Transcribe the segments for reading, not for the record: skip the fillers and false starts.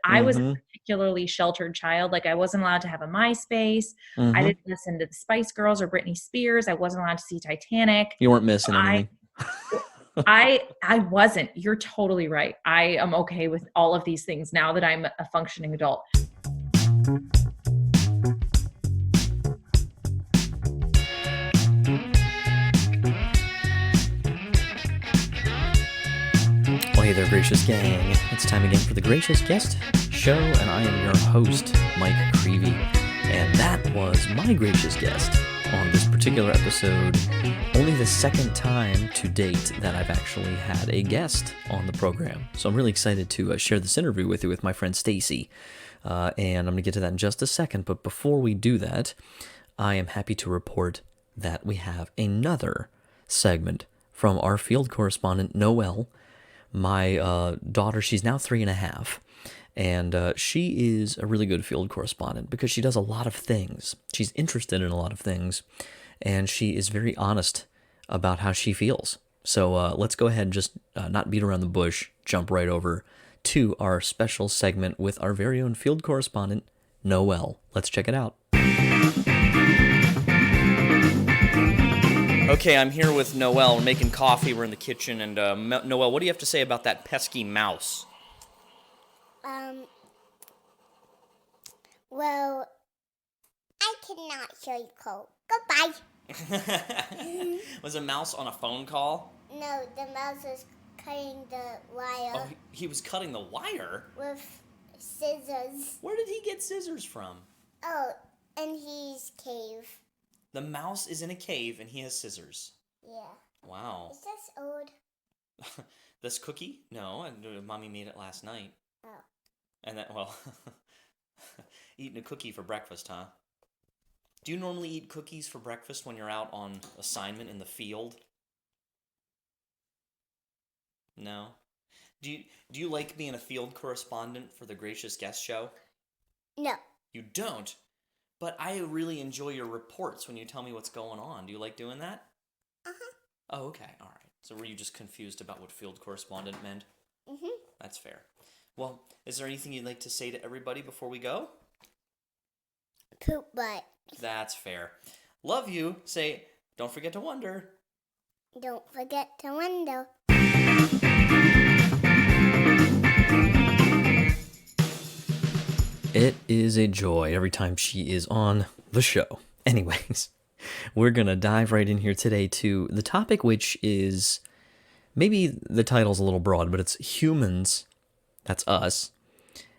I was a Mm-hmm. particularly sheltered child. Like I wasn't allowed to have a MySpace. I Mm-hmm. didn't listen to the Spice Girls or Britney Spears. I wasn't allowed to see Titanic. You weren't So missing anything. I wasn't. You're totally right. I am okay with all of these things now that I'm a functioning adult. Well, hey there, Gracious Gang. It's time again for the Gracious Guest Show, and I am your host, Mike Creevy. And that was my gracious guest on this particular episode. Only the second time to date that I've actually had a guest on the program. So I'm really excited to share this interview with you with my friend Stacy. And I'm going to get to that in just a second. But before we do that, I am happy to report that we have another segment from our field correspondent, Noelle. My daughter, she's now 3.5, and she is a really good field correspondent because she does a lot of things. She's interested in a lot of things, and she is very honest about how she feels. So let's go ahead and just not beat around the bush, jump right over to our special segment with our very own field correspondent, Noelle. Let's check it out. Okay, I'm here with Noelle. We're making coffee. We're in the kitchen. And Noelle, what do you have to say about that pesky mouse? Well, I cannot show you code. Goodbye. Was a mouse on a phone call? No, the mouse is cutting the wire Oh, he was cutting the wire? with scissors. Where did he get scissors from? Oh, and he's cave. The mouse is in a cave and he has scissors. Yeah. Wow. Is this old? This cookie? No, Mommy made it last night. Oh. And that, well, eating a cookie for breakfast, huh? Do you normally eat cookies for breakfast when you're out on assignment in the field? No? Do you like being a field correspondent for the Gracious Guest Show? No. You don't? But I really enjoy your reports when you tell me what's going on. Do you like doing that? Uh-huh. Oh, okay. All right. So were you just confused about what field correspondent meant? Mm-hmm. That's fair. Well, is there anything you'd like to say to everybody before we go? Poop butt. That's fair. Love you. Say, don't forget to wonder. Don't forget to wonder. It is a joy every time she is on the show. Anyways, we're going to dive right in here today to the topic, which is maybe the title's a little broad, but it's humans, that's us,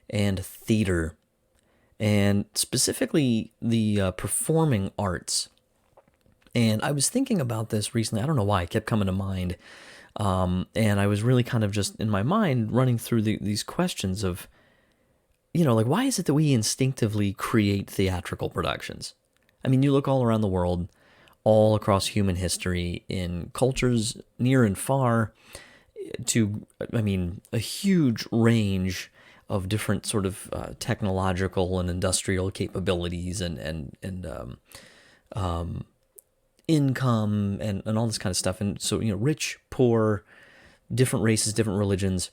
and theater, and specifically the performing arts. And I was thinking about this recently. I don't know why it kept coming to mind. And I was really kind of just in my mind running through these questions of, like, why is it that we instinctively create theatrical productions? I mean, you look all around the world, all across human history, in cultures near and far, a huge range of different sort of technological and industrial capabilities and income and all this kind of stuff. And so, rich, poor, different races, different religions.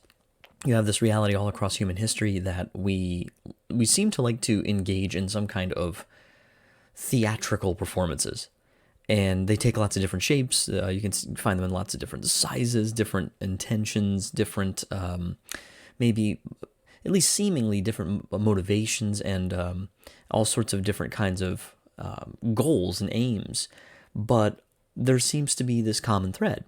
You have this reality all across human history that we seem to like to engage in some kind of theatrical performances. And they take lots of different shapes. You can find them in lots of different sizes, different intentions, different, maybe at least seemingly different motivations, and all sorts of different kinds of goals and aims. But there seems to be this common thread.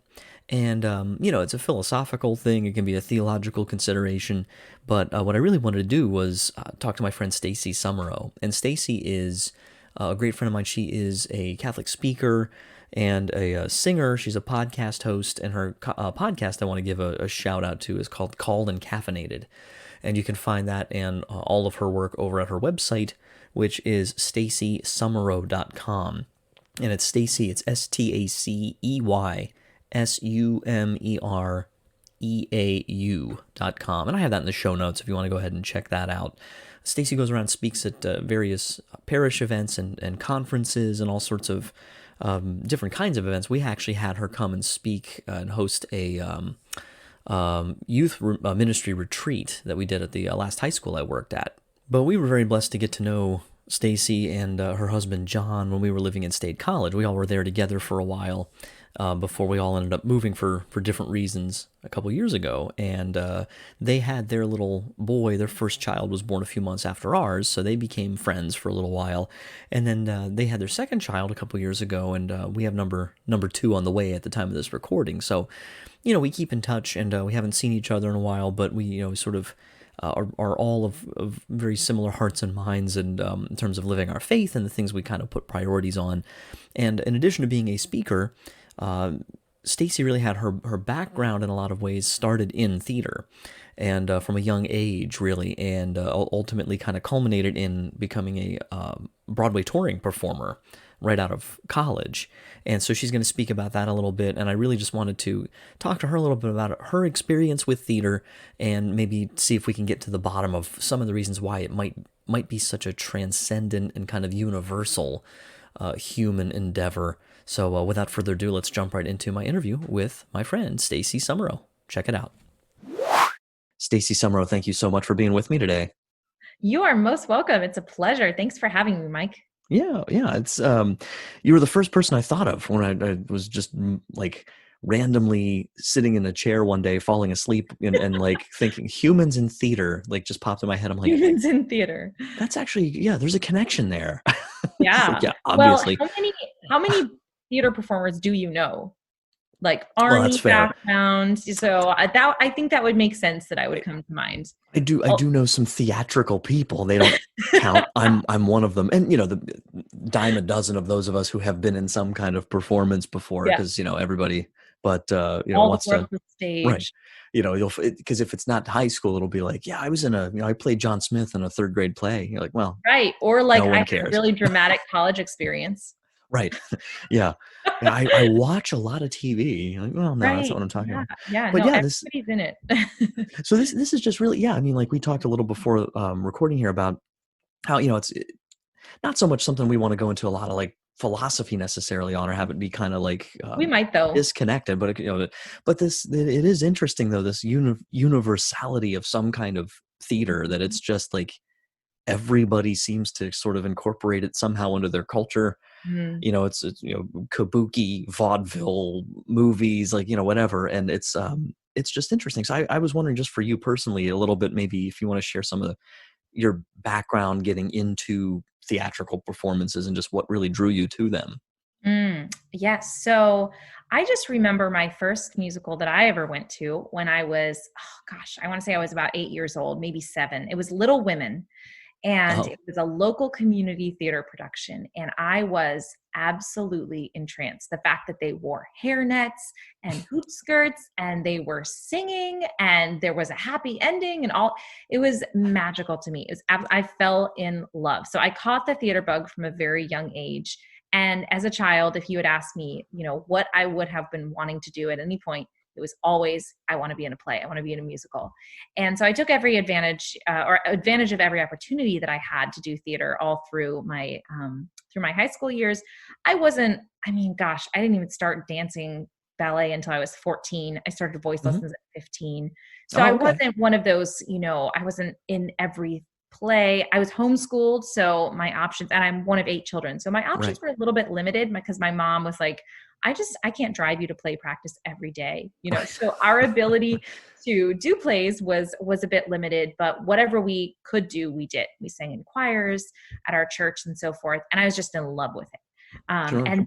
And, it's a philosophical thing. It can be a theological consideration. But what I really wanted to do was talk to my friend Stacy Summerow. And Stacy is a great friend of mine. She is a Catholic speaker and a singer. She's a podcast host. And her podcast I want to give a shout out to is called Called and Caffeinated. And you can find that and all of her work over at her website, which is stacysummerow.com. And it's Stacy, it's STACEYSUMEREAU.com. And I have that in the show notes if you want to go ahead and check that out. Stacy goes around and speaks at various parish events and conferences and all sorts of different kinds of events. We actually had her come and speak and host a ministry retreat that we did at the last high school I worked at. But we were very blessed to get to know Stacy and her husband John when we were living in State College. We all were there together for a while before we all ended up moving for different reasons a couple years ago. And they had their little boy, their first child was born a few months after ours, so they became friends for a little while. And then they had their second child a couple years ago, and we have number two on the way at the time of this recording. So, we keep in touch, and we haven't seen each other in a while, but we, sort of are all of very similar hearts and minds, and in terms of living our faith and the things we kind of put priorities on. And in addition to being a speaker, Stacy really had her background in a lot of ways started in theater, and from a young age, really, and ultimately kind of culminated in becoming a Broadway touring performer right out of college. And so she's going to speak about that a little bit, and I really just wanted to talk to her a little bit about her experience with theater, and maybe see if we can get to the bottom of some of the reasons why it might be such a transcendent and kind of universal human endeavor. So without further ado, let's jump right into my interview with my friend Stacy Summerow. Check it out. Stacy Summerow, thank you so much for being with me today. You are most welcome. It's a pleasure. Thanks for having me, Mike. Yeah. It's you were the first person I thought of when I was just like randomly sitting in a chair one day, falling asleep, and like thinking humans in theater, like just popped in my head. I'm like, Humans in theater. That's actually, there's a connection there. Yeah. Like, yeah, obviously. Well, how many theater performers do you know? Like Well, army that's fair. background. So I think that would make sense that I would come to mind. I do know some theatrical people. They don't count. I'm one of them. And the dime a dozen of those of us who have been in some kind of performance before, Yeah. because everybody, but All wants the world to, stage. right. You'll, because if it's not high school, it'll be like, yeah, I was in I played John Smith in a third grade play. You're like, well, Right. Or like no I one had a cares. really dramatic college experice. Right. Yeah. I watch a lot of TV. Like, well, no, that's not Right. what I'm talking Yeah. about. Yeah. But No, yeah, everybody's in it. so this is just really, I mean, like we talked a little before recording here about how, it's not so much something we want to go into a lot of like philosophy necessarily on, or have it be kind of like We might though. disconnected, but but it is interesting though, this universality of some kind of theater, that it's just like everybody seems to sort of incorporate it somehow into their culture. Mm. It's kabuki, vaudeville, movies, like whatever, and it's just interesting. So I was wondering, just for you personally, a little bit, maybe if you want to share some of your background getting into theatrical performances and just what really drew you to them. Yes. So I just remember my first musical that I ever went to when I was, I want to say I was about 8 years old, maybe 7. It was Little Women. And Oh, it was a local community theater production. And I was absolutely entranced. The fact that they wore hairnets and hoop skirts and they were singing and there was a happy ending and all, it was magical to me. I fell in love. So I caught the theater bug from a very young age. And as a child, if you had asked me, what I would have been wanting to do at any point, it was always, I want to be in a play. I want to be in a musical. And so I took every advantage of every opportunity that I had to do theater all through my high school years. I didn't even start dancing ballet until I was 14. I started voice lessons at 15. So I okay. wasn't one of those, I wasn't in every play. I was homeschooled. So my options, and I'm one of 8 children. So my options were a little bit limited because my mom was like, I can't drive you to play practice every day, so our ability to do plays was a bit limited, but whatever we could do, we did. We sang in choirs at our church and so forth. And I was just in love with it. Sure. And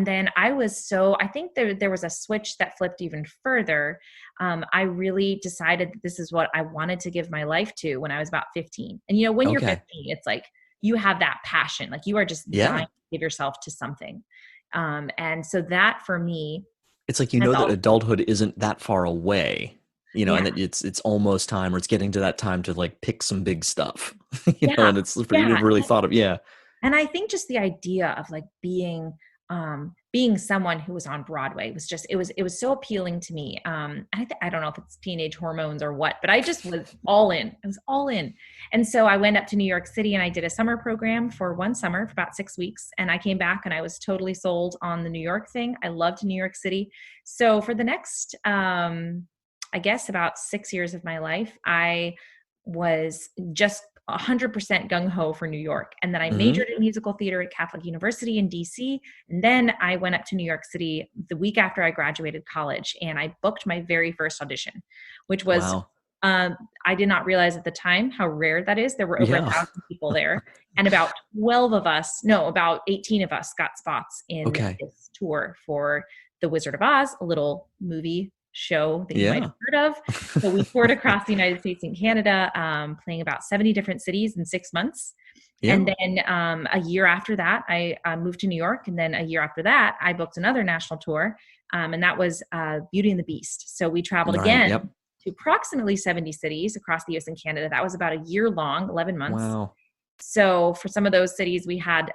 then I think there was a switch that flipped even further. I really decided that this is what I wanted to give my life to when I was about 15. And when you're 15, it's like you have that passion, like you are just dying to give yourself to something. And so that for me, it's like, that adulthood isn't that far away, and that it's almost time, or it's getting to that time to like pick some big stuff, and it's for you to have really thought of. Yeah. And I think just the idea of like being someone who was on Broadway was just, it was so appealing to me. I don't know if it's teenage hormones or what, but I just was all in. I was all in. And so I went up to New York City and I did a summer program for one summer for about 6 weeks. And I came back and I was totally sold on the New York thing. I loved New York City. So for the next, I guess, about 6 years of my life, I was just 100% gung-ho for New York. And then I Mm-hmm. majored in musical theater at Catholic University in DC. And then I went up to New York City the week after I graduated college, and I booked my very first audition, which was, Wow. I did not realize at the time how rare that is. There were over Yeah. 1,000 people there, and about 12 of us, no, about 18 of us got spots in Okay. this tour for The Wizard of Oz, a little movie show that you might Yeah. have heard of. So we toured across the United States and Canada, playing about 70 different cities in 6 months. And Yeah. then a year after that, I moved to New York. And then a year after that, I booked another national tour. And that was Beauty and the Beast. So we traveled Right. again Yep. to approximately 70 cities across the US and Canada. That was about a year long, 11 months. Wow. So for some of those cities, we had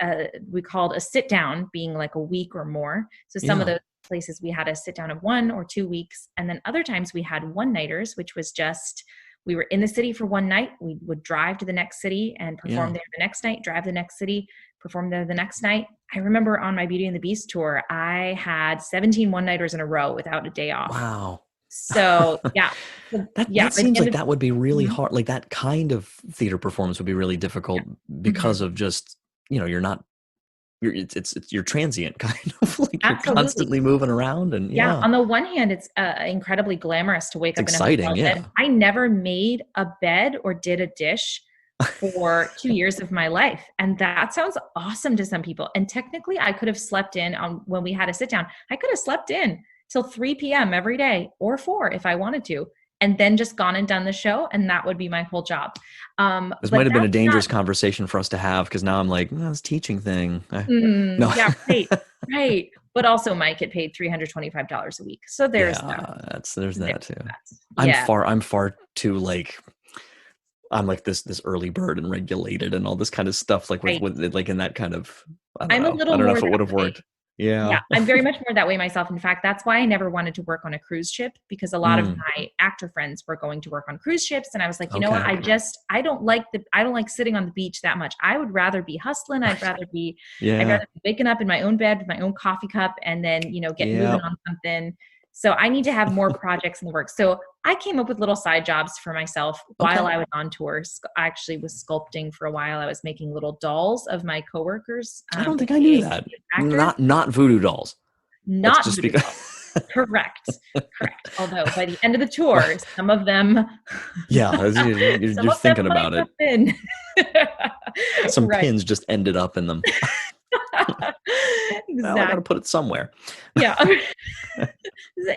we called a sit down, being like a week or more. So some of Yeah. those places we had a sit down of 1 or 2 weeks, and then other times we had one nighters, which was just, we were in the city for one night. We would drive to the next city and perform Yeah. there the next night, drive the next city, perform there the next night. I remember on my Beauty and the Beast tour, I had 17 one-nighters in a row without a day off. Wow. So yeah. So, That by the seems end like of, that would be really Mhm, hard. Like that kind of theater performance would be really difficult because mhm. of just, you're not, it's you're transient kind of like you're Absolutely. constantly moving around and Yeah, yeah, on the one hand, it's incredibly glamorous to wake it's up in a exciting. hotel Yeah. bed. I never made a bed or did a dish for 2 years of my life, and that sounds awesome to some people. And technically, I could have slept in on when we had a sit down. I could have slept in till 3 p.m. every day, or 4 if I wanted to, and then just gone and done the show, and that would be my whole job. This might But have been a that's not dangerous conversation for us to have because now I'm like, this teaching thing. No. yeah, right, right. But also might get paid $325 a week. So there's that. Yeah, there's There's that too. that. Yeah. I'm far too like I'm like this early bird and regulated and all this kind of stuff like Right. with like in that kind of I don't I'm a know. little I don't know more if it that would have way. worked. Yeah. Yeah, I'm very much more that way myself. In fact, that's why I never wanted to work on a cruise ship, because a lot of Mm, my actor friends were going to work on cruise ships, and I was like, you know what? okay. I don't like sitting on the beach that much. I would rather be hustling. I'd Yeah. rather be waking up in my own bed with my own coffee cup and then, get moving Yeah. on something. So I need to have more projects in the works. So I came up with little side jobs for myself while Okay. I was on tour. I actually was sculpting for a while. I was making little dolls of my coworkers, I don't think I knew aka that. actors. Not voodoo dolls. That's Not just voodoo because dolls. Correct. Correct. Although by the end of the tour, some of them yeah, some you're of them thinking might about have it. been. Some Right. pins just ended up in them. Well, I got to Exactly. put it somewhere. Yeah.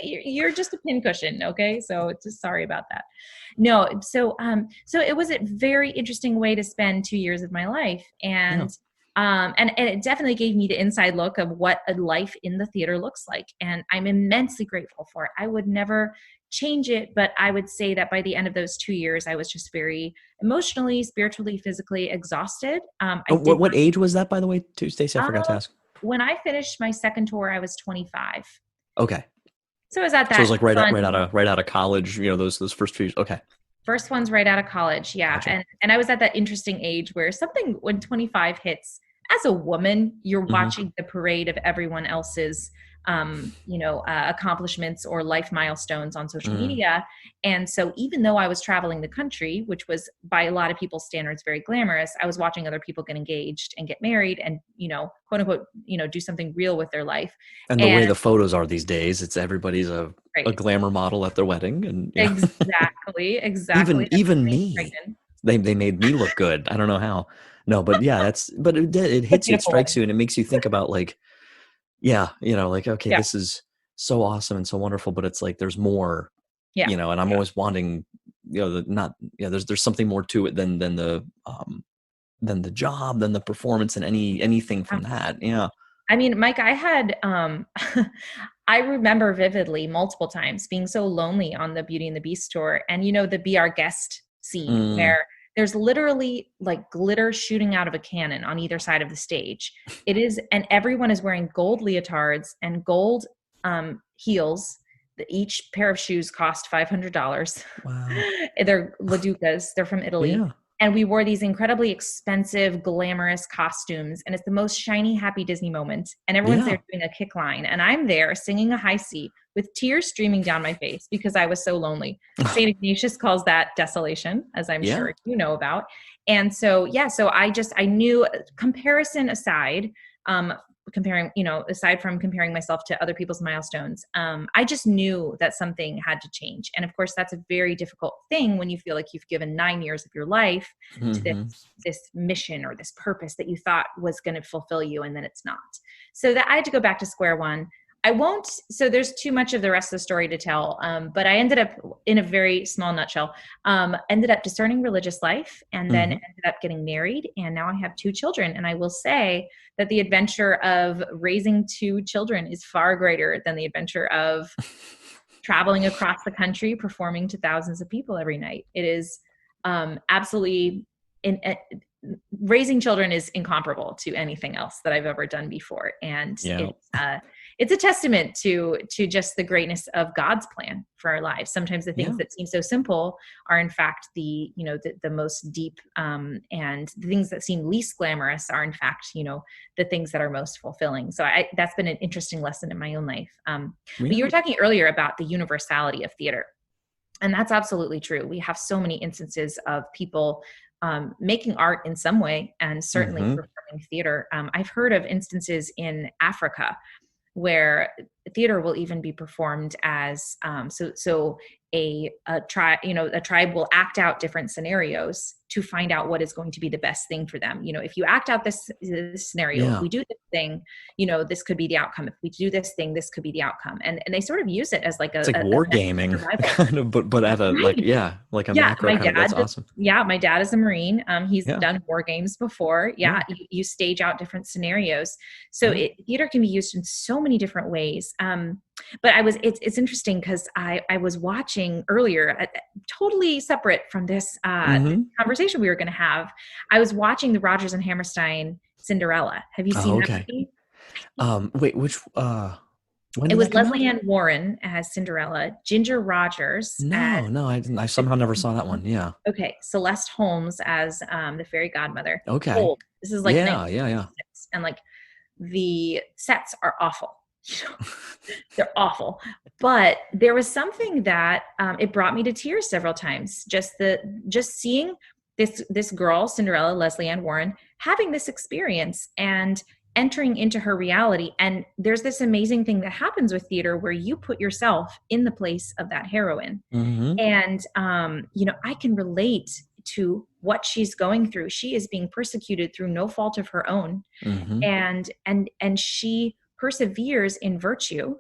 You're just a pincushion, okay? So just sorry about that. No, so it was a very interesting way to spend 2 years of my life, Yeah. and it definitely gave me the inside look of what a life in the theater looks like, and I'm immensely grateful for it. I would never change it, but I would say that by the end of those 2 years, I was just very emotionally, spiritually, physically exhausted. I did What age was that, by the way, too, Stacey? I not, forgot to ask. when I finished my second tour, I was 25. Okay. So I was at So it was that like fun right out of college, those first few. Okay. first one's right out of college. Yeah. Gotcha. And I was at that interesting age where something, when 25 hits, as a woman, you're Hmm. watching the parade of everyone else's, accomplishments or life milestones on social Mm. media. And so even though I was traveling the country, which was by a lot of people's standards very glamorous, I was watching other people get engaged and get married and, quote unquote, do something real with their life. And the way And the photos are these days, it's everybody's a right. glamour model at their wedding, and Exactly. Exactly. That's even me, me, pregnant. they made me look good. I don't know how. No, but yeah, but it A hits you, it beautiful strikes wedding. you, and it makes you think about like, yeah, like okay, Yeah. this is so awesome and so wonderful, but it's like there's more, Yeah. and I'm always wanting, not there's something more to it than the job, than the performance, and anything Yeah. from that. Yeah. I mean, Mike, I had, I remember vividly multiple times being so lonely on the Beauty and the Beast tour. And, the Be Our Guest scene Mm, where there's literally like glitter shooting out of a cannon on either side of the stage. And everyone is wearing gold leotards and gold heels. Each pair of shoes cost $500. wow. They're Laducas. They're from Italy. Yeah. And we wore these incredibly expensive, glamorous costumes. And it's the most shiny, happy Disney moment. And everyone's there doing a kick line. And I'm there singing a high C with tears streaming down my face because I was so lonely. St. Ignatius calls that desolation, as I'm sure you know about. And so, so I knew, comparison aside, aside from comparing myself to other people's milestones, I just knew that something had to change. And of course, that's a very difficult thing when you feel like you've given 9 years of your life to this mission or this purpose that you thought was going to fulfill you, and then it's not. So that I had to go back to square one. So there's too much of the rest of the story to tell, but I ended up, in a very small nutshell, ended up discerning religious life, and then ended up getting married, and now I have 2 children. And I will say that the adventure of raising 2 children is far greater than the adventure of traveling across the country, performing to thousands of people every night. It is absolutely raising children is incomparable to anything else that I've ever done before. And it's a testament to just the greatness of God's plan for our lives. Sometimes the things that seem so simple are in fact the most deep, and the things that seem least glamorous are in fact, the things that are most fulfilling. So that's been an interesting lesson in my own life. But you were talking earlier about the universality of theater. And that's absolutely true. We have so many instances of people making art in some way, and certainly performing theater. I've heard of instances in Africa where theater will even be performed as a tribe will act out different scenarios to find out what is going to be the best thing for them. If you act out this scenario, if we do this thing, this could be the outcome. If we do this thing, this could be the outcome. And they sort of use it as like it's like wargaming kind of, but at a like a macro kind of. That's awesome. My dad is a Marine. He's done war games before. You stage out different scenarios. So theater can be used in so many different ways. But it's interesting because I was watching earlier, totally separate from this conversation we were going to have. I was watching the Rodgers and Hammerstein Cinderella. Have you seen that movie? Wait, which, when did it was that come Leslie out? Ann Warren as Cinderella, Ginger Rogers. No, I didn't. I somehow never saw that one. Yeah. Okay. Celeste Holmes as the fairy godmother. Okay. Old. This is like yeah. And like the sets are awful. They're awful. But there was something that it brought me to tears several times. Just seeing this girl, Cinderella, Leslie Ann Warren, having this experience and entering into her reality. And there's this amazing thing that happens with theater where you put yourself in the place of that heroine. And I can relate to what she's going through. She is being persecuted through no fault of her own. And she perseveres in virtue,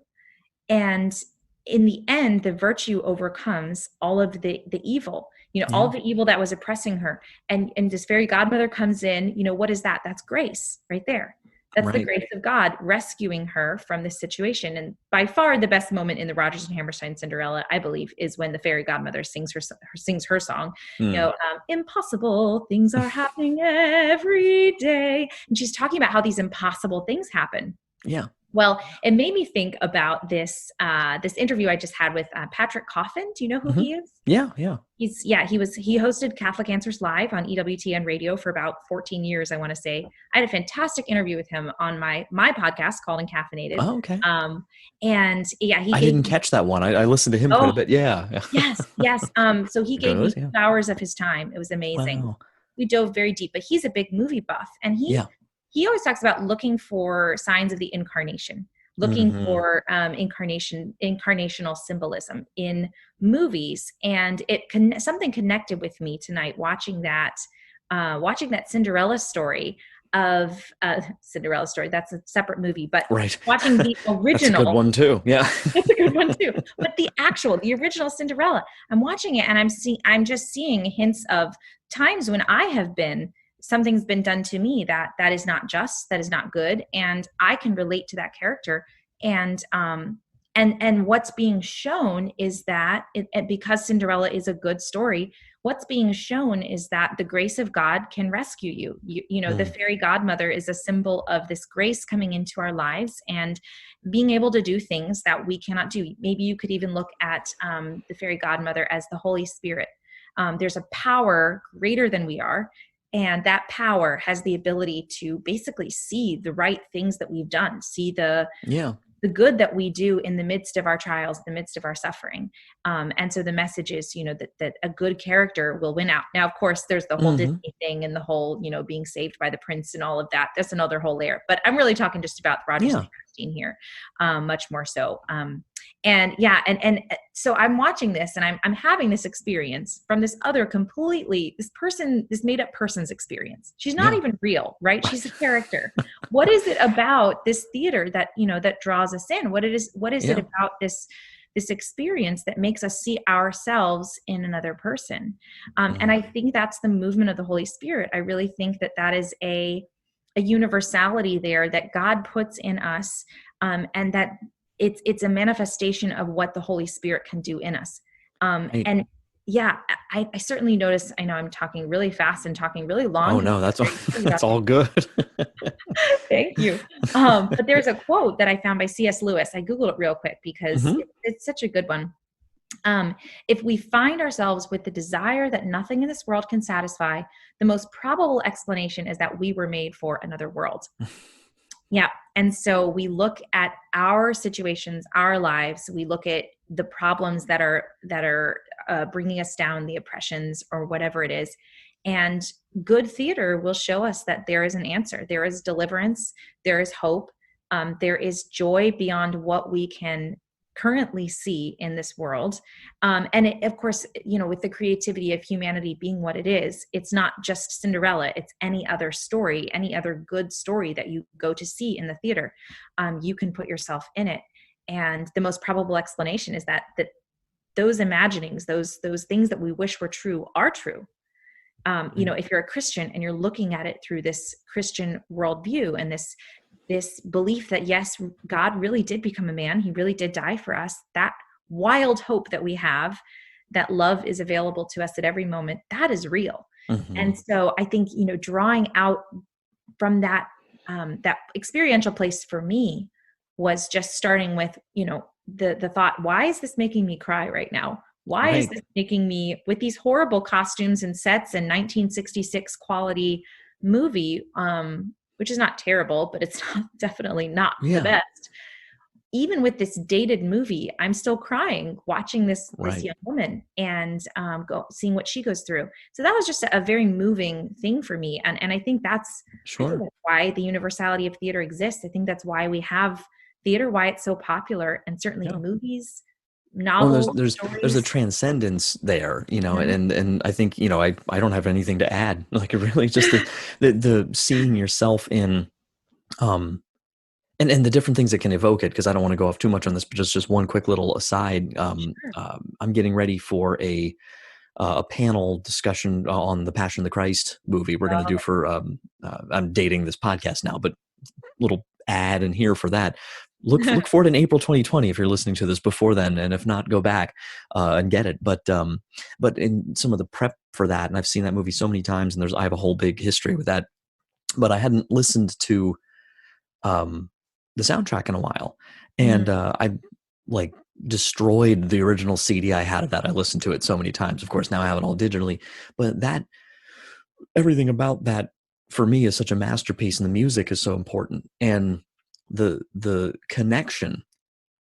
and in the end the virtue overcomes all of the evil, all of the evil that was oppressing her, and this fairy godmother comes in. What is that? That's grace right there. That's the grace of God rescuing her from this situation. And by far the best moment in the Rodgers and Hammerstein Cinderella, I believe, is when the fairy godmother sings her song. Impossible things are happening every day, and she's talking about how these impossible things happen. Yeah. Well, it made me think about this interview I just had with Patrick Coffin. Do you know who he is? Yeah. He hosted Catholic Answers Live on EWTN radio for about 14 years, I want to say. I had a fantastic interview with him on my podcast called Encaffeinated. Oh, okay. I didn't catch that one. I listened to him quite a bit. Yeah. Yes. So he gave me 2 hours of his time. It was amazing. Wow. We dove very deep, but he's a big movie buff, and he always talks about looking for signs of the incarnation, looking for incarnational symbolism in movies. And something connected with me tonight watching that Cinderella story of Cinderella story. That's a separate movie, but watching the original. That's a good one too. Yeah. That's a good one too. But the original Cinderella, I'm watching it and I'm just seeing hints of times when something's been done to me that is not just, that is not good. And I can relate to that character. And what's being shown is that because Cinderella is a good story, what's being shown is that the grace of God can rescue you. The fairy godmother is a symbol of this grace coming into our lives and being able to do things that we cannot do. Maybe you could even look at the fairy godmother as the Holy Spirit. There's a power greater than we are. And that power has the ability to basically see the right things that we've done, see the good that we do in the midst of our trials, the midst of our suffering. And so the message is, that a good character will win out. Now, of course, there's the whole Disney thing and the whole, being saved by the prince and all of that. That's another whole layer. But I'm really talking just about Rodgers and Hammerstein here, much more so. And so I'm watching this and I'm having this experience from this other this made up person's experience. She's not even real, right? She's a character. What is it about this theater that, that draws us in? What is it about this experience that makes us see ourselves in another person? And I think that's the movement of the Holy Spirit. I really think that is a universality there that God puts in us, and that it's a manifestation of what the Holy Spirit can do in us. And yeah, I certainly notice, I know I'm talking really fast and talking really long. Oh no, that's all good. Thank you. But there's a quote that I found by C.S. Lewis. I Googled it real quick because it's such a good one. If we find ourselves with the desire that nothing in this world can satisfy, the most probable explanation is that we were made for another world. Yeah. And so we look at our situations, our lives, we look at the problems that are bringing us down, the oppressions or whatever it is. And good theater will show us that there is an answer. There is deliverance. There is hope. There is joy beyond what we can currently see in this world. Of course, with the creativity of humanity being what it is, it's not just Cinderella, it's any other story, any other good story that you go to see in the theater. You can put yourself in it. And the most probable explanation is that those imaginings, those things that we wish were true are true. If you're a Christian and you're looking at it through this Christian worldview and this belief that yes, God really did become a man. He really did die for us. That wild hope that we have, that love is available to us at every moment, that is real. And so I think, drawing out from that experiential place for me was just starting with, the thought, why is this making me cry right now? Why is this making me, with these horrible costumes and sets and 1966 quality movie, which is not terrible, but it's definitely not the best. Even with this dated movie, I'm still crying watching this young woman and seeing what she goes through. So that was just a very moving thing for me. And I think that's why the universality of theater exists. I think that's why we have theater, why it's so popular, and certainly movies, novels. Well, there's a transcendence there, and I think, I don't have anything to add. Like, really just the seeing yourself in, and the different things that can evoke it, because I don't want to go off too much on this, but just one quick little aside. I'm getting ready for a panel discussion on the Passion of the Christ movie we're going to do for, I'm dating this podcast now, but little ad in here for that. Look for it in April 2020 if you're listening to this before then, and if not, go back and get it. But in some of the prep for that, and I've seen that movie so many times, and I have a whole big history with that, but I hadn't listened to the soundtrack in a while, and I destroyed the original CD I had of that. I listened to it so many times. Of course, now I have it all digitally, but everything about that for me is such a masterpiece, and the music is so important, and the connection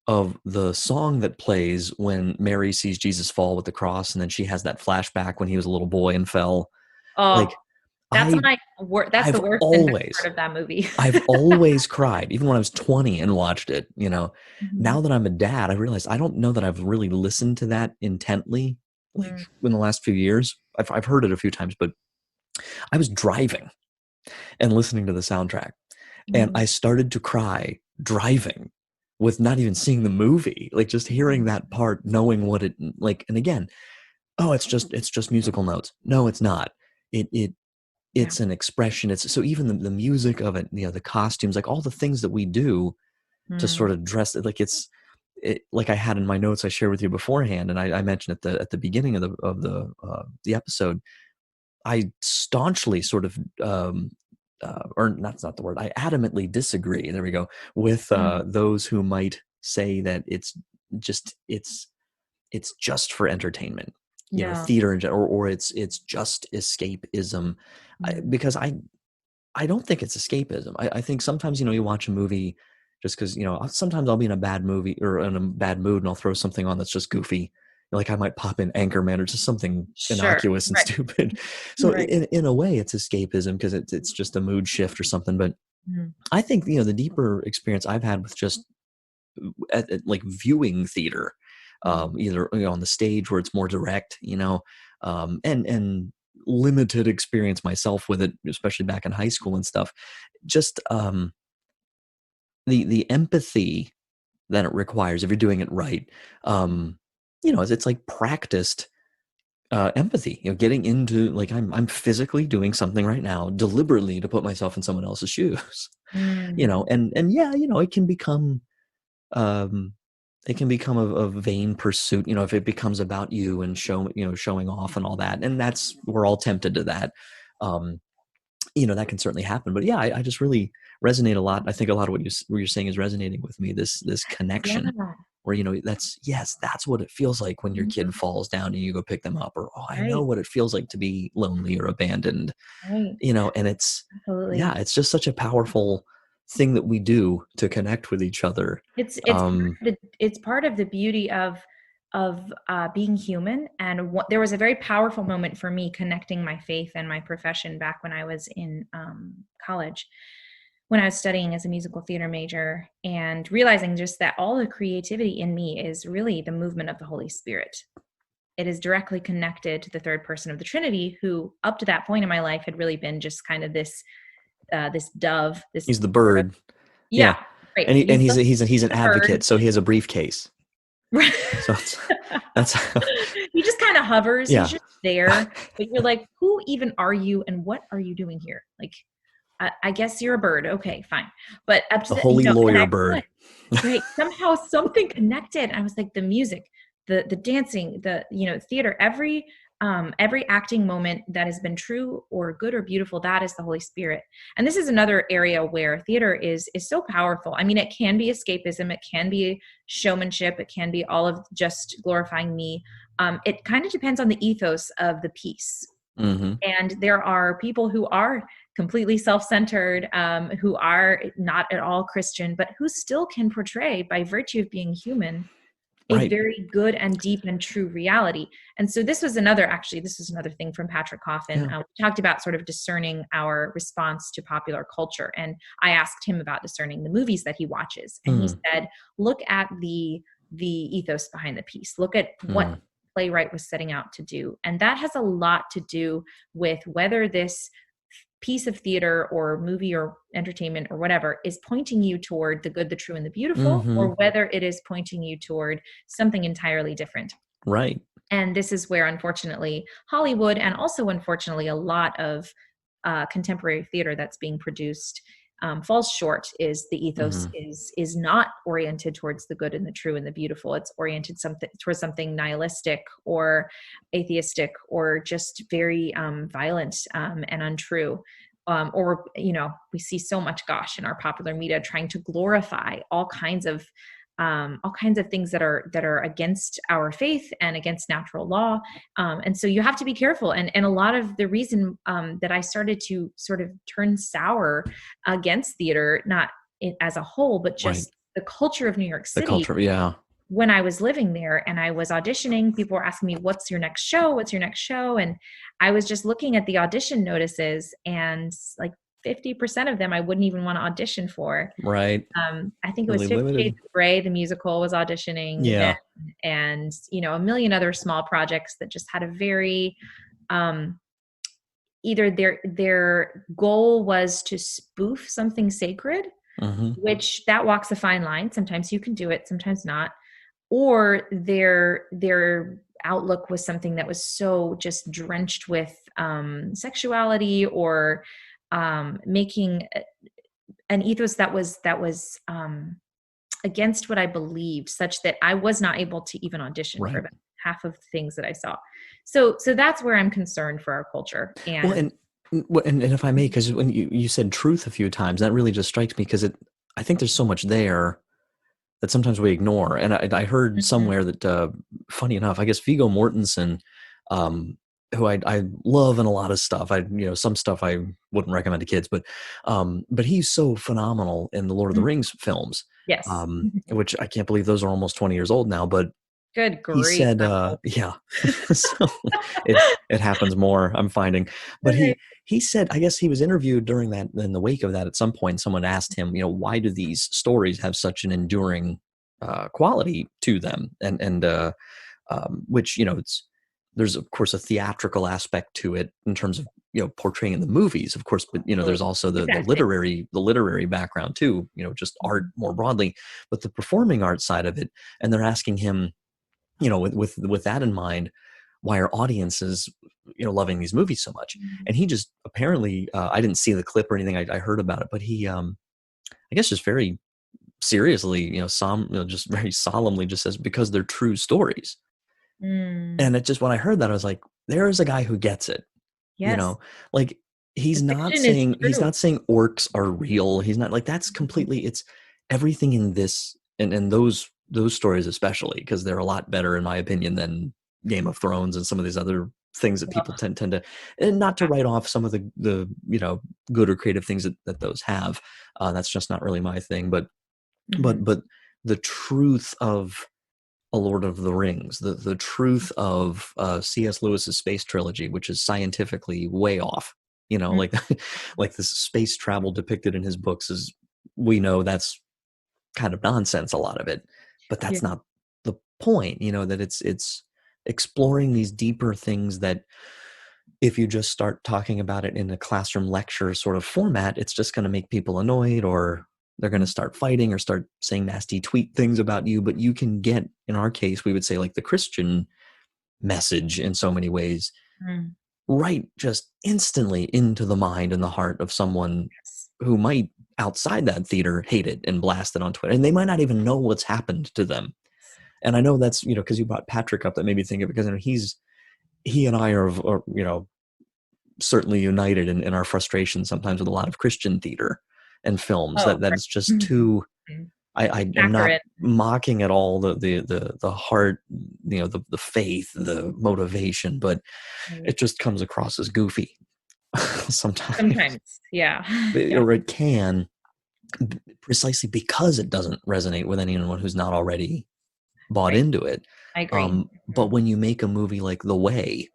of the song that plays when Mary sees Jesus fall with the cross, and then she has that flashback when he was a little boy and fell. That's the worst part of that movie. I've always cried, even when I was 20 and watched it. Now that I'm a dad, I realize I don't know that I've really listened to that intently, in the last few years. I've heard it a few times, but I was driving and listening to the soundtrack. And I started to cry driving with not even seeing the movie, just hearing that part, knowing what it and again, it's just musical notes. No, it's not. It's an expression. It's so even the music of it, the costumes, all the things that we do to sort of dress it, like I had in my notes I shared with you beforehand, and I mentioned at the beginning of the episode, I staunchly sort of or that's not the word. I adamantly disagree. There we go. With those who might say that it's just for entertainment. No. theater in general, or it's just escapism, Mm. because I don't think it's escapism. I think sometimes, you watch a movie just because, sometimes I'll be in a bad movie or in a bad mood and I'll throw something on that's just goofy. Like I might pop in Anchorman or just something Sure. innocuous and Right. stupid. So Right. in a way, it's escapism because it's just a mood shift or something. But Mhm. I think, the deeper experience I've had with just like viewing theater, Mm. either on the stage where it's more direct, and limited experience myself with it, especially back in high school and stuff. Just the empathy that it requires if you're doing it right. It's like practiced empathy. Getting into, like, I'm physically doing something right now deliberately to put myself in someone else's shoes. Mm. And yeah, um, it can become a vain pursuit, if it becomes about you and showing off and all that. And we're all tempted to that. Um, that can certainly happen. But yeah, I just really resonate a lot. I think a lot of what you're saying is resonating with me. This Yeah. connection where, that's what it feels like when your kid Mhm. falls down and you go pick them up, or, oh, I know Right. what it feels like to be lonely or abandoned, Right. and it's, yeah, Absolutely. it's just such a powerful thing that we do to connect with each other. Um, It's part of the beauty of being human. And there was a very powerful moment for me connecting my faith and my profession back when I was in college, when I was studying as a musical theater major, and realizing just that all the creativity in me is really the movement of the Holy Spirit. It is directly connected to the third person of the Trinity, who up to that point in my life had really been just kind of this dove, this he's the sort of, bird. yeah, Yeah. right. And He's he's an the bird. advocate, so he has a briefcase. Right. So that's He just kind of hovers. He's yeah. just there. But you're like, who even are you and what are you doing here? Like, I guess you're a bird. Okay, fine. But up to The the, holy and lawyer I realized, bird. right, somehow something connected. I was like, the music, the dancing, the theater, every acting moment that has been true or good or beautiful, that is the Holy Spirit. And this is another area where theater is so powerful. I mean, it can be escapism, it can be showmanship, it can be all of just glorifying me. It kind of depends on the ethos of the piece. Mhm. And there are people who are completely self-centered, who are not at all Christian, but who still can portray, by virtue of being human, a Right. very good and deep and true reality. And so this was another thing from Patrick Coffin. Yeah. We talked about sort of discerning our response to popular culture. And I asked him about discerning the movies that he watches. And he Mm, said, look at the ethos behind the piece. Look at what mm. playwright was setting out to do. And that has a lot to do with whether this piece of theater or movie or entertainment or whatever is pointing you toward the good, the true, and the beautiful, or Mhm. whether it is pointing you toward something entirely different. Right. And this is where, unfortunately, Hollywood, and also unfortunately a lot of contemporary theater that's being produced, falls short. Is the ethos Mhm. is not oriented towards the good and the true and the beautiful. It's oriented towards something nihilistic or atheistic or just very violent and untrue. Or we see so much, gosh, in our popular media trying to glorify all kinds of things that are against our faith and against natural law. And so you have to be careful. And a lot of the reason that I started to sort of turn sour against theater, not as a whole, but Right. just the culture of New York The City. culture, yeah. When I was living there and I was auditioning, people were asking me, what's your next show? What's your next show? And I was just looking at the audition notices, and like 50% of them I wouldn't even want to audition for. Right. I think it was Really 50 Shades limited. of Grey, the musical, was auditioning then, Yeah. and a million other small projects that just had a very um, either their goal was to spoof something sacred, Mhm. which that walks a fine line. Sometimes you can do it, sometimes not. Or their outlook was something that was so just drenched with sexuality, or making an ethos that was against what I believed, such that I was not able to even audition for Right. about half of the things that I saw. So that's where I'm concerned for our culture. Well, And and if I may, because when you said truth a few times, that really just strikes me because I think there's so much there that sometimes we ignore. And I heard Mhm. somewhere that, funny enough, I guess Viggo Mortensen um, who I love in a lot of stuff. Some stuff I wouldn't recommend to kids, but he's so phenomenal in the Lord of the Mhm. Rings films, Yes. which I can't believe those are almost 20 years old now. But Good he grief. said, I'm old. yeah, so it happens more, I'm finding. But Right. he said, I guess he was interviewed during that, in the wake of that, at some point, someone asked him, why do these stories have such an enduring quality to them? And which, there's of course a theatrical aspect to it in terms of portraying in the movies, of course, but there's Absolutely. also the It's acting. literary background too, just art Mhm. more broadly, but the performing art side of it. And they're asking him, with that in mind, why are audiences loving these movies so much? Mhm. And he just apparently, I didn't see the clip or anything, I heard about it, but he I guess just very seriously, just very solemnly just says, because they're true stories. Mm. And it just, when I heard that, I was like, there is a guy who gets it, you Yes. know, like The fiction is he's true. not saying orcs are real. He's not like, that's Mhm. completely, it's everything in this, and those stories, especially because they're a lot better in my opinion than Game of Thrones and some of these other things that people Ugh, tend to, and not to write off some of the good or creative things that those have. That's just not really my thing, mhm. but the truth of a Lord of the Rings, the truth of C.S. Lewis's space trilogy, which is scientifically way off. Mm, Like like this space travel depicted in his books is, we know that's kind of nonsense, a lot of it, but yeah. that's not the point. That it's exploring these deeper things that, if you just start talking about it in a classroom lecture sort of format, it's just going to make people annoyed, or they're going to Mm, start fighting or start saying nasty tweet things about you. But you can get, in our case, we would say like the Christian message in so many ways, mm. right, just instantly into the mind and the heart of someone Yes. who might, outside that theater, hate it and blast it on Twitter. And they might not even know what's happened to them. And I know that's, because you brought Patrick up, that made me think of it, because he and I are certainly united in our frustration sometimes with a lot of Christian theater and films, Oh, that right. it's just Mhm. too. Mhm. I am not Saccharine. mocking at all the heart, the faith, the motivation, but Right. it just comes across as goofy sometimes, Sometimes. Yeah. Yeah. or it can, precisely because it doesn't resonate with anyone who's not already bought Right. into it. I agree. But Mhm. when you make a movie like The Way,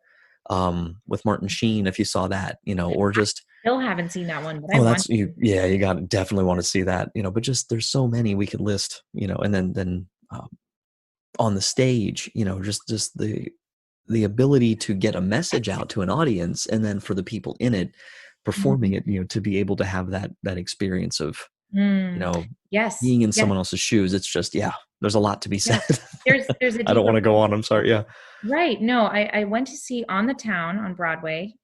with Martin Sheen, if you saw that, or just, Still haven't seen that one, but I oh, want that's you. to. Yeah, you got to definitely want to see that. But just, there's so many we could list. And then on the stage, just the ability to get a message out to an audience, and then for the people in it performing Mhm. it, to be able to have that experience of, you Mm. know, Yes. being in Yes. someone else's shoes. It's just, yeah, there's a lot to be said. Yes. There's a I don't deeper want to go on. I'm sorry. Yeah. right. No, I went to see On the Town on Broadway.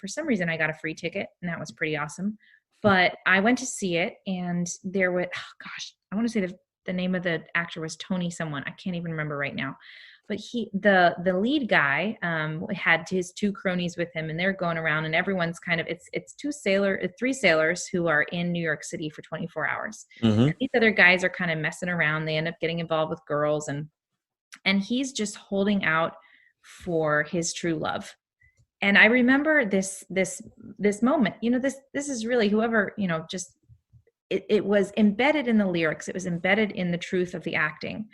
For some reason, I got a free ticket, and that was pretty awesome. But I went to see it, and there was, oh gosh, I want to say the name of the actor was Tony someone. I can't even remember right now. But the lead guy had his two cronies with him, and they're going around, and everyone's kind of it's three sailors who are in New York City for 24 hours. Hmm. And these other guys are kind of messing around. They end up getting involved with girls, and he's just holding out for his true love. And I remember this moment. This is really whoever, just it was embedded in the lyrics. It was embedded in the truth of the acting.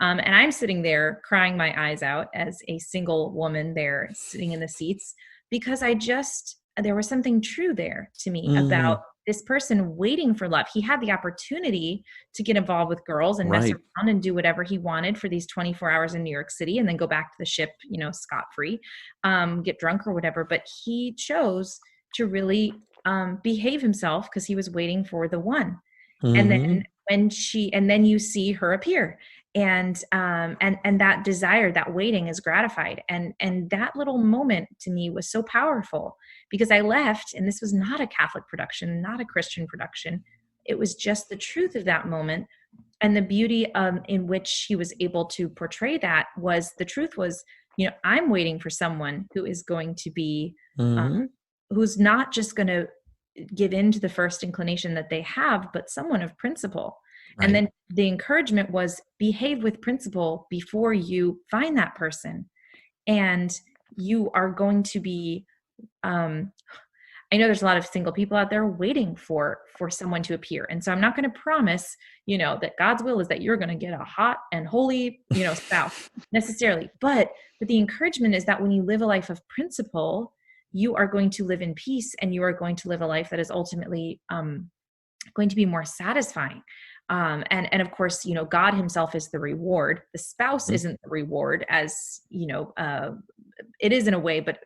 And I'm sitting there crying my eyes out as a single woman there sitting in the seats, because there was something true there to me about Hmm. this person waiting for love. He had the opportunity to get involved with girls and mess Right. around and do whatever he wanted for these 24 hours in New York City and then go back to the ship, scot free, get drunk or whatever. But he chose to really behave himself because he was waiting for the one. And then Hmm. and then you see her appear, and that desire, that waiting is gratified, and that little moment to me was so powerful, because I left, and this was not a Catholic production, not a Christian production. It was just the truth of that moment, and the beauty in which he was able to portray that. Was the truth was, I'm waiting for someone who is going to be Hmm. who's not just going to give in to the first inclination that they have, but someone of principle. And Right. then the encouragement was behave with principle before you find that person. And you are going to be, I know there's a lot of single people out there waiting for someone to appear. And so I'm not going to promise, that God's will is that you're going to get a hot and holy, spouse necessarily. But the encouragement is that when you live a life of principle, you are going to live in peace, and you are going to live a life that is ultimately going to be more satisfying. And of course, God himself is the reward. The spouse isn't the reward, as it is in a way, but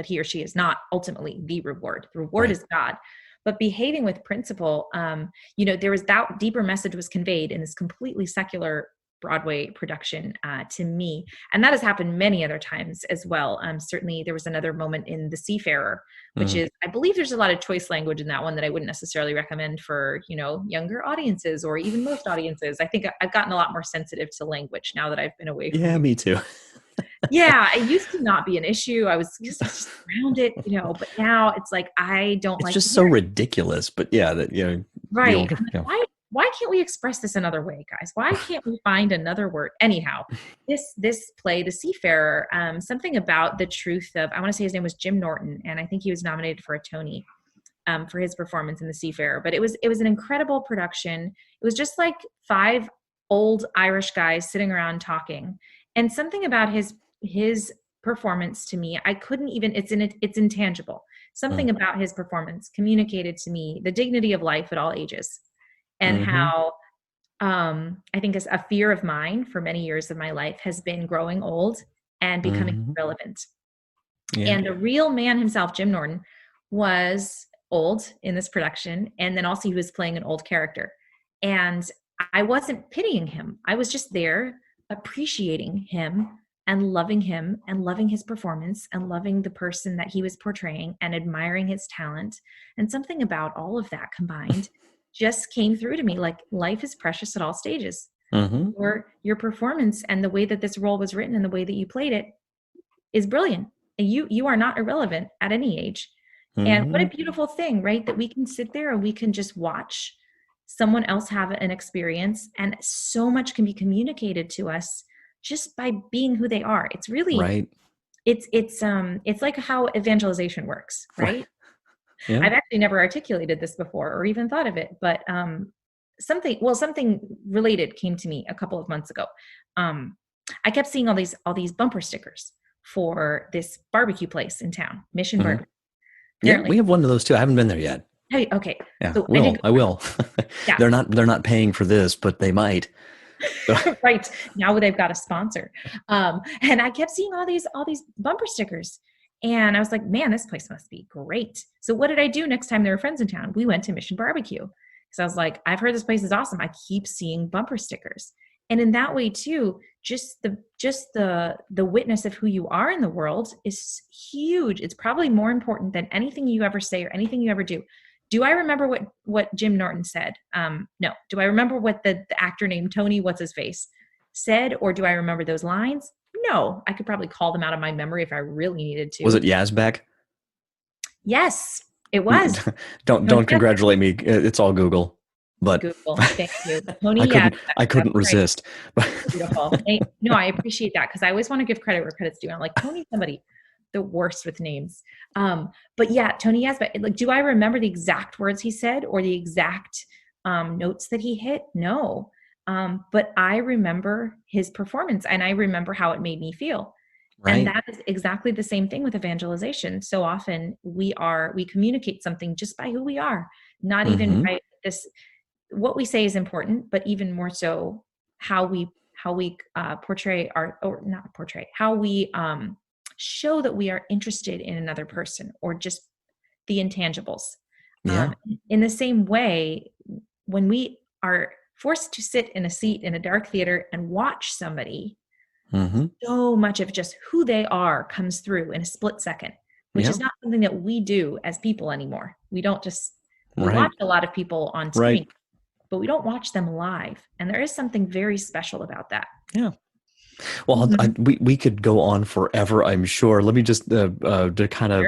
he or she is not ultimately the reward. The reward is God. But behaving with principle, there was that deeper message was conveyed in this completely secular Broadway production to me. And that has happened many other times as well. Certainly there was another moment in The Seafarer, which is, I believe there's a lot of choice language in that one that I wouldn't necessarily recommend for, younger audiences or even most audiences. I think I've gotten a lot more sensitive to language now that I've been away from Yeah, me too. Yeah, it used to not be an issue. I was just around it, but now it's like, I don't It's like just so ridiculous, but yeah, that, right. Why can't we express this another way, guys? Why can't we find another word? Anyhow, this play, The Seafarer, something about the truth of, I want to say his name was Jim Norton, and I think he was nominated for a Tony for his performance in The Seafarer. But it was an incredible production. It was just like 5 old Irish guys sitting around talking, and something about his performance to me, I couldn't even, it's intangible. Something about his performance communicated to me the dignity of life at all ages, and how I think a fear of mine for many years of my life has been growing old and becoming irrelevant. Yeah. And the real man himself, Jim Norton, was old in this production, and then also he was playing an old character. And I wasn't pitying him. I was just there appreciating him and loving his performance and loving the person that he was portraying and admiring his talent. And something about all of that combined just came through to me, like life is precious at all stages. Your performance and the way that this role was written and the way that you played it is brilliant. And you are not irrelevant at any age. And what a beautiful thing, right? That we can sit there and we can just watch someone else have an experience, and so much can be communicated to us just by being who they are. It's really right. It's like how evangelization works, right? Yeah. I've actually never articulated this before or even thought of it, but something related came to me a couple of months ago. I kept seeing all these bumper stickers for this barbecue place in town, Mission Barbecue. Yeah, we have one of those too. I haven't been there yet. Hey, okay. Yeah, So I will. Yeah. They're not paying for this, but they might. Right. Now they've got a sponsor. And I kept seeing all these bumper stickers. And I was like, man, this place must be great. So what did I do next time there were friends in town? We went to Mission Barbecue. Because I was like, I've heard this place is awesome. I keep seeing bumper stickers. And in that way too, just the witness of who you are in the world is huge. It's probably more important than anything you ever say or anything you ever do. Do I remember what Jim Norton said? No. Do I remember what the actor named Tony, what's his face, said? Or do I remember those lines? No. I could probably call them out of my memory if I really needed to. Was it Yazbek? Yes, it was. Don't congratulate me. It's all Google. But Google, thank you. Tony, I couldn't resist. Beautiful. No, I appreciate that, because I always want to give credit where credit's due. I'm like, Tony, somebody the worst with names. But yeah, Tony Yazbek, like, do I remember the exact words he said or the exact notes that he hit? No. But I remember his performance, and I remember how it made me feel. Right. And that is exactly the same thing with evangelization. So often we communicate something just by who we are, not even by this. What we say is important, but even more so how we portray how we show that we are interested in another person, or just the intangibles. Yeah. In the same way, when we are forced to sit in a seat in a dark theater and watch somebody, so much of just who they are comes through in a split second, which is not something that we do as people anymore. We don't just watch a lot of people on screen, but we don't watch them live. And there is something very special about that. Yeah. Well, we could go on forever, I'm sure. Let me just to kind of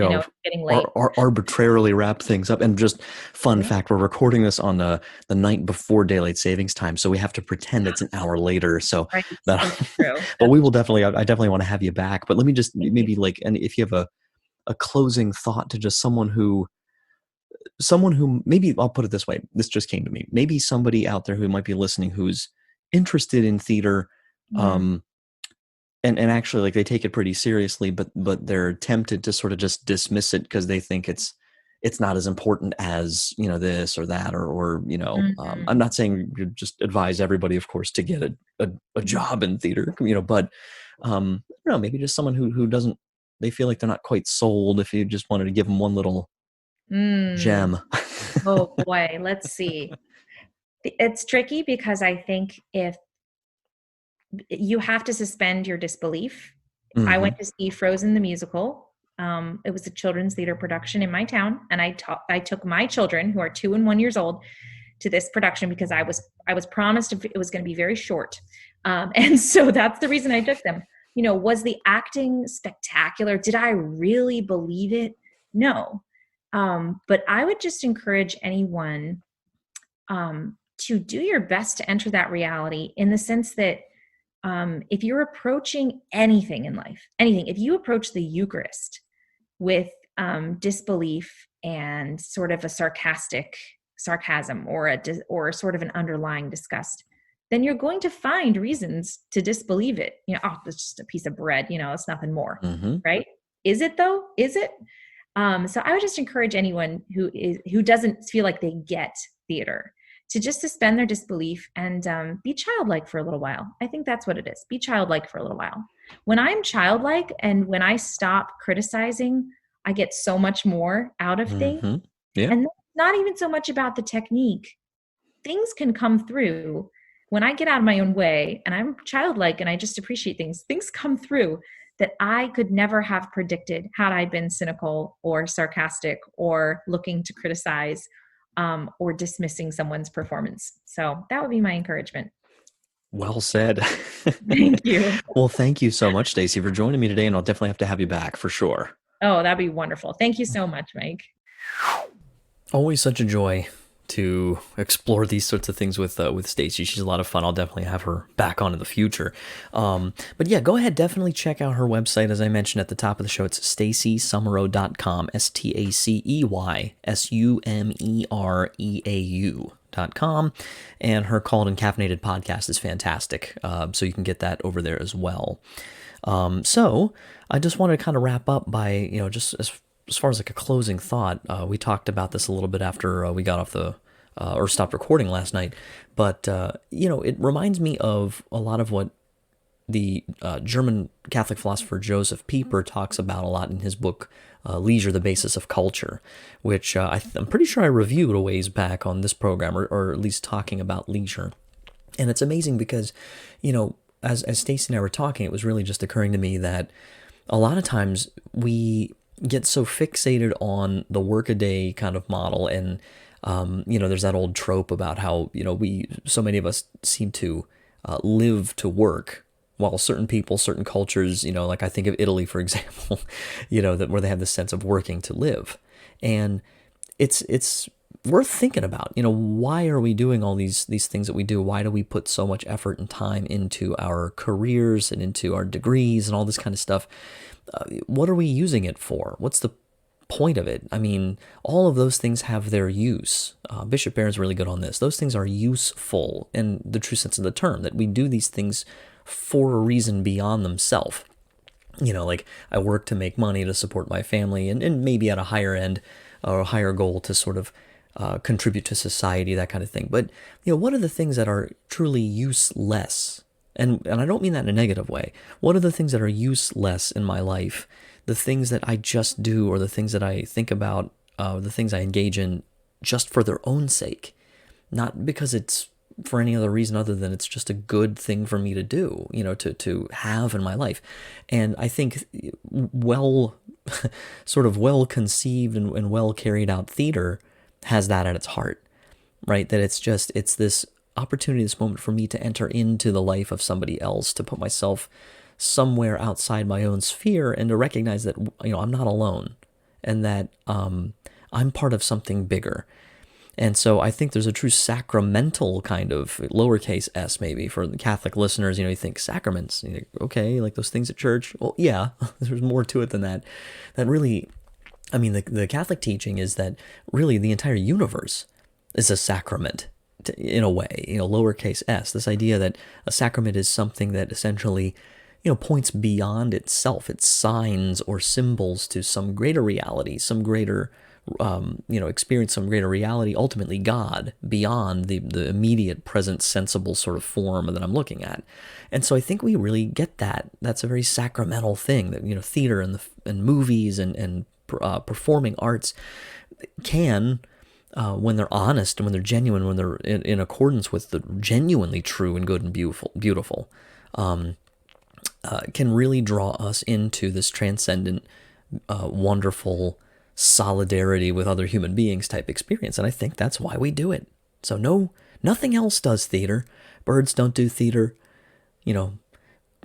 you know, getting late. arbitrarily wrap things up. And just fun Yeah. fact, we're recording this on the night before daylight savings time, so we have to pretend it's an hour later. So Right. that, That's true. but we That's will definitely, I definitely want to have you back. But let me just Thank you. maybe like, and if you have a closing thought to just someone who maybe, I'll put it this way, this just came to me, maybe somebody out there who might be listening who's interested in theater, Mhm. um, and actually like they take it pretty seriously, but they're tempted to sort of just dismiss it because they think it's not as important as, you know, this or that, or I'm Mhm. not saying you just advise everybody, of course, to get a job in theater, you know, but I don't know, maybe just someone who doesn't, they feel like they're not quite sold, if you just wanted to give them one little Mm. gem. Oh boy, let's see. It's tricky because I think if you have to suspend your disbelief. I Hmm. went to see Frozen the musical. It was a children's theater production in my town, and I took my children, who are 2 and 1 years old, to this production because I was promised it was going to be very short, and so that's the reason I took them. Was the acting spectacular? Did I really believe it? No, but I would just encourage anyone to do your best to enter that reality, in the sense that if you're approaching anything in life, anything, if you approach the Eucharist with disbelief and sort of a sarcasm, or sort of an underlying disgust, then you're going to find reasons to disbelieve it. Oh, it's just a piece of bread. It's nothing more, Hmm. right? Is it though? Is it? So I would just encourage anyone who doesn't feel like they get theater to just suspend their disbelief and be childlike for a little while. I think that's what it is. Be childlike for a little while. When I'm childlike and when I stop criticizing, I get so much more out of things. Hmm. Yeah. And not even so much about the technique. Things can come through when I get out of my own way and I'm childlike and I just appreciate things. Things come through that I could never have predicted had I been cynical or sarcastic or looking to criticize, or dismissing someone's performance. So that would be my encouragement. Well said. Thank you. Well, thank you so much, Stacy, for joining me today, and I'll definitely have to have you back for sure. Oh, that'd be wonderful. Thank you so much, Mike. Always such a joy to explore these sorts of things with Stacy. She's a lot of fun. I'll definitely have her back on in the future. But yeah, go ahead, definitely check out her website. As I mentioned at the top of the show, it's stacysumereau.com, STACEYSUMEREAU.com, and her Called and Caffeinated podcast is fantastic. So you can get that over there as well. So I just wanted to kind of wrap up by, just as far as like a closing thought. We talked about this a little bit after we got off or stopped recording last night, but it reminds me of a lot of what the German Catholic philosopher Joseph Pieper talks about a lot in his book Leisure, the Basis of Culture, which I'm pretty sure I reviewed a ways back on this program, or at least talking about leisure. And it's amazing because, as Stacey and I were talking, it was really just occurring to me that a lot of times we get so fixated on the workaday kind of model, and there's that old trope about how so many of us seem to live to work, while certain people, certain cultures, like I think of Italy, for example, that where they have this sense of working to live. And it's worth thinking about, why are we doing all these things that we do? Why do we put so much effort and time into our careers and into our degrees and all this kind of stuff? What are we using it for? What's the point of it? I mean, all of those things have their use. Bishop Barron's really good on this. Those things are useful in the true sense of the term, that we do these things for a reason beyond themselves. Like I work to make money to support my family, and maybe at a higher end or a higher goal to sort of contribute to society, that kind of thing. But, what are the things that are truly useless? And I don't mean that in a negative way. What are the things that are useless in my life? The things that I just do, or the things that I think about, the things I engage in just for their own sake, not because it's for any other reason other than it's just a good thing for me to do, to have in my life. And I think sort of well conceived and well carried out theater has that at its heart, right? That it's this opportunity, this moment for me to enter into the life of somebody else, to put myself somewhere outside my own sphere, and to recognize that I'm not alone. and that I'm part of something bigger. And so I think there's a true sacramental kind of lowercase s maybe for the Catholic listeners. You think sacraments, okay, like those things at church. Well, yeah, there's more to it than that. That really, the Catholic teaching is that really the entire universe is a sacrament in a way, lowercase s. This idea that a sacrament is something that essentially, points beyond itself. It signs or symbols to some greater reality, some greater experience, some greater reality, ultimately God, beyond the immediate present sensible sort of form that I'm looking at. And so I think we really get that. That's a very sacramental thing that, theater and movies and performing arts can, when they're honest and when they're genuine, when they're in accordance with the genuinely true and good and beautiful, can really draw us into this transcendent, wonderful solidarity with other human beings type experience. And I think that's why we do it. So nothing else does theater. Birds don't do theater.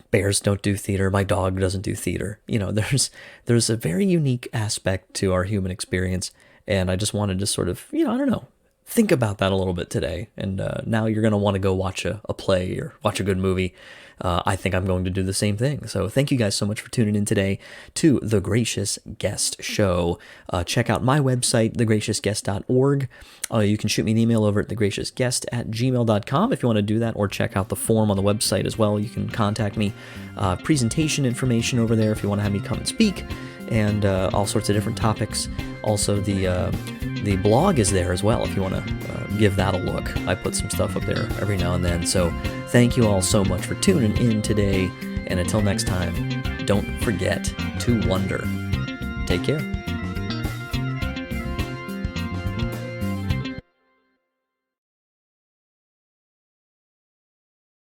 Bears don't do theater. My dog doesn't do theater. There's a very unique aspect to our human experience. And I just wanted to sort of, I don't know, think about that a little bit today. And now you're going to want to go watch a play or watch a good movie. I think I'm going to do the same thing. So thank you guys so much for tuning in today to The Gracious Guest Show. Check out my website, thegraciousguest.org. You can shoot me an email over at thegraciousguest@gmail.com if you want to do that, or check out the form on the website as well. You can contact me. Presentation information over there if you want to have me come and speak, and all sorts of different topics. Also, the blog is there as well if you want to give that a look. I put some stuff up there every now and then. So thank you all so much for tuning in today. And until next time, don't forget to wonder. Take care.